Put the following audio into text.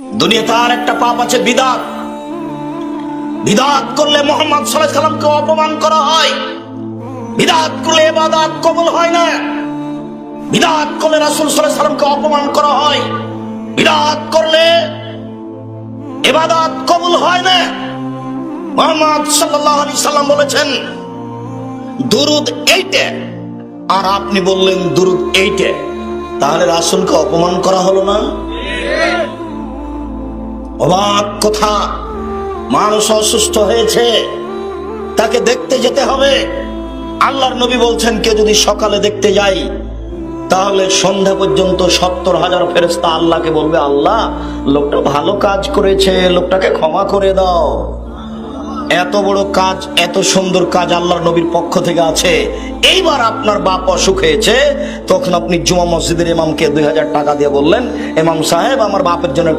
দুনিয়াতে আর একটা পাপ আছে, বিদআত। বিদআত করলে মুহাম্মদ সাল্লাল্লাহু আলাইহি সাল্লামকে অপমান করা হয়। বিদআত করলে ইবাদত কবুল হয় না। বিদআত করলে রাসূল সাল্লাল্লাহু আলাইহি সাল্লামকে অপমান করা হয়। বিদআত করলে ইবাদত কবুল হয় না। মুহাম্মদ সাল্লাল্লাহু আলাইহি সাল্লাম বলেছেন দুরূদ এইটা, আর আপনি বললেন দুরূদ এইটা, তাহলে রাসূলকে অপমান করা হলো না? অবাক কথা, মানুষ অসুস্থ হয়েছে, তাকে দেখতে যেতে হবে। আল্লাহর নবী বলছেন কেউ যদি সকালে দেখতে যাই তাহলে সন্ধ্যা পর্যন্ত 70,000 ফেরেশতা আল্লাহকে বলবে, আল্লাহ লোকটা ভালো কাজ করেছে, লোকটাকে ক্ষমা করে দাও। এত বড় কাজ, এত সুন্দর কাজ আল্লাহর নবীর পক্ষ থেকে আছে। এইবার আপনার বাপ অসুখ হয়েছে, তখন আপনি জুমা মসজিদের ইমামকে 2000 টাকা দিয়ে বললেন, ইমাম সাহেব আমার বাপের জন্য